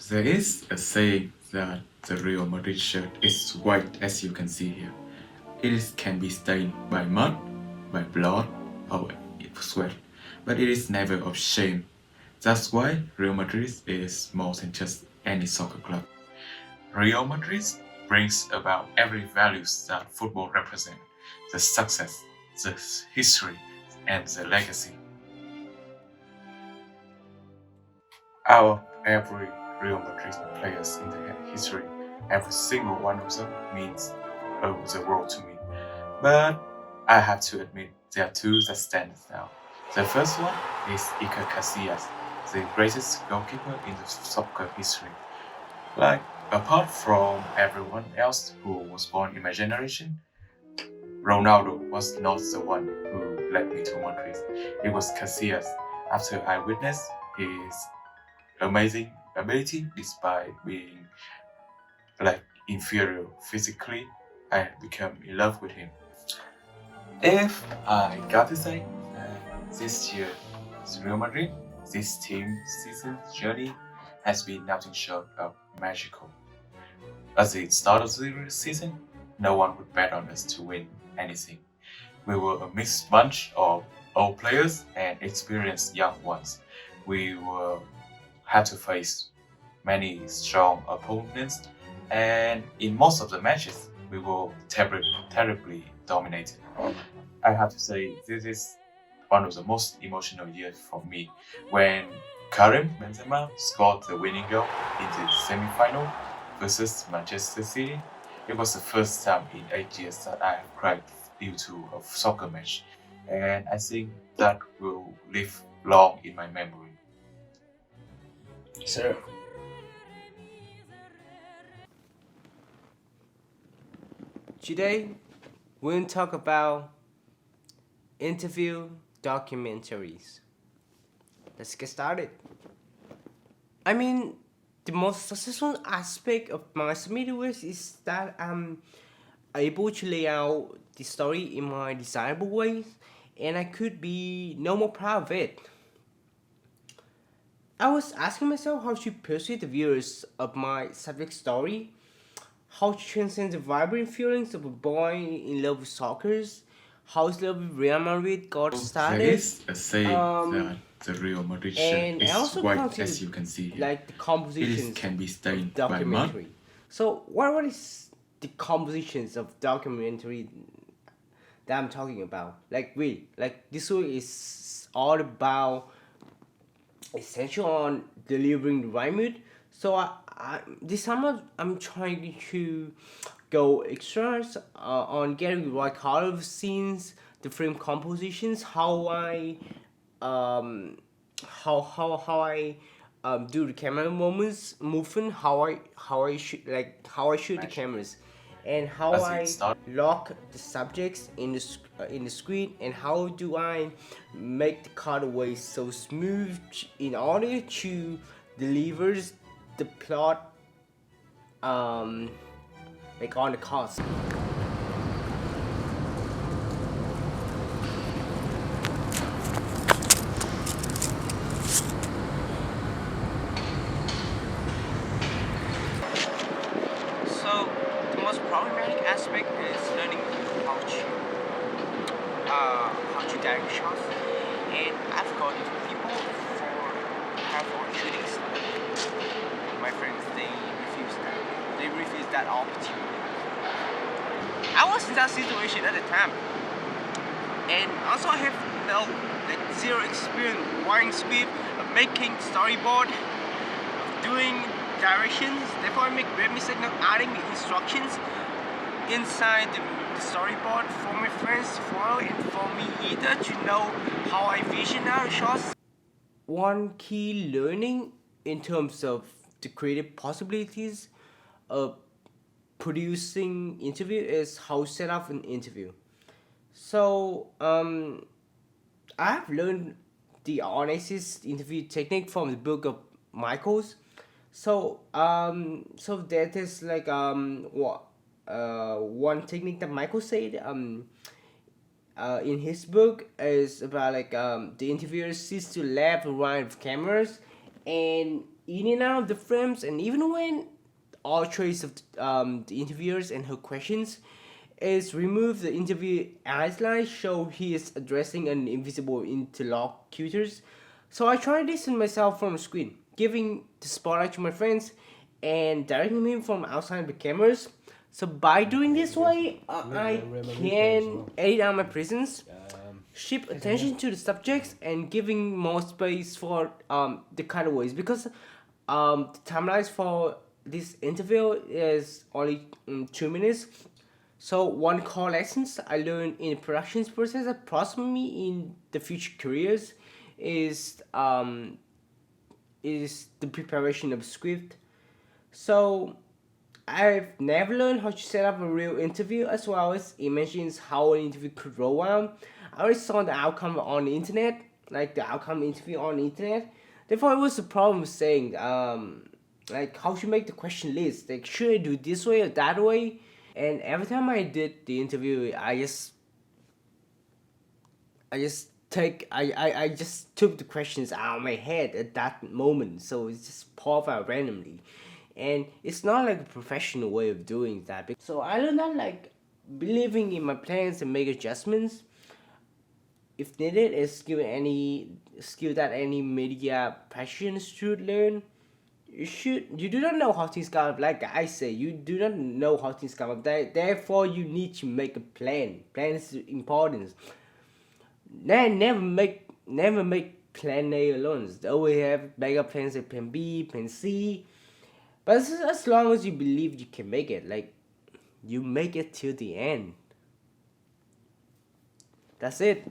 There is a saying that the Real Madrid shirt is white as you can see here. Can be stained by mud, by blood, or sweat, but it is never of shame. That's why Real Madrid is more than just any soccer club. Real Madrid brings about every values that football represents, the success, the history, and the legacy. Out of every Real Madrid players in the history, every single one of them means the world to me. But I have to admit there are two that stand out. The first one is Iker Casillas, the greatest goalkeeper in the soccer history. Like, apart from everyone else who was born in my generation, Ronaldo was not the one who led me to Madrid. It was Casillas. After I witnessed his amazing ability despite being like inferior physically, I became in love with him. If I got to say, this year's Real Madrid, this team season journey has been nothing short of magical. At the start of the season, no one would bet on us to win anything. We were a mixed bunch of old players and experienced young ones. We were had to face many strong opponents, and in most of the matches, we were terribly dominated. I have to say, this is one of the most emotional years for me when Karim Benzema scored the winning goal in the semi-final versus Manchester City. It was the first time in 8 years that I have cried due to a soccer match, and I think that will live long in my memory. Sir, Today, we'll talk about interview documentaries. Let's get started. I mean, the most successful aspect of mass media work is that I'm able to lay out the story in my desirable ways, and I could be no more proud of it. I was asking myself how to persuade the viewers of my subject story, how to transcend the vibrant feelings of a boy in love with soccer, how his love with Real Madrid got There started, is a saying that um, the Real Madrid shirt and I is also white as considered you can see here. like the compositions Can be of stained by mud. documentary. So what is the compositions of documentary that I'm talking about? Like really, like this one is all about essential on delivering the right mood. So this summer I'm trying to go extras on getting the right color of scenes, the frame compositions, um, how I do the camera moments, movement, how I shoot how I shoot the cameras, and how As it I started, lock the subjects in the screen, and how do I make the cutaway so smooth in order to deliver the plot like on the cast. So the most problematic aspect is learning how to direct shots, and I've got people for have on shooting stuff. My friends, they refuse that opportunity. I was in that situation at the time, and also I have no like zero experience wiring script, making storyboard, doing directions. Therefore, I make great mistake not adding the instructions inside the storyboard for my friends to follow and for me either to know how I vision our shots. One key learning in terms of the creative possibilities of producing interview is how to set up an interview. So I've learned the honest interview technique from the book of Michaels. So that is like what one technique that Michael said in his book is about like the interviewer sits to left and right of cameras, and in and out of the frames, and even when all trace of the interviewers and her questions is removed, the interview eyes show he is addressing an invisible interlocutors. So I tried this in myself from the screen, giving the spotlight to my friends and directing him from outside the cameras. So by doing this way, I can edit out my presence, shift attention to the subjects, and giving more space for the cutaways, because the timelines for this interview is only 2 minutes. So one core lessons I learned in the productions process that prosper me in the future careers is the preparation of script. So I've never learned how to set up a real interview, as well as imagines how an interview could roll out. I already saw the outcome on the internet, like the outcome interview on the internet. Therefore, it was a problem saying, like how to make the question list. Like, should I do this way or that way? And every time I did the interview, I just took the questions out of my head at that moment, so it's just pop out randomly, and it's not like a professional way of doing that. So I learned that, like, believing in my plans and make adjustments if needed is skill that any media passion should learn. You do not know how things come up, like I say, you do not know how things come up. Therefore, you need to make a plan. Plan is important. Never make plan A alone. Always have backup plans like plan B, plan C. But as long as you believe you can make it, like, you make it till the end. That's it.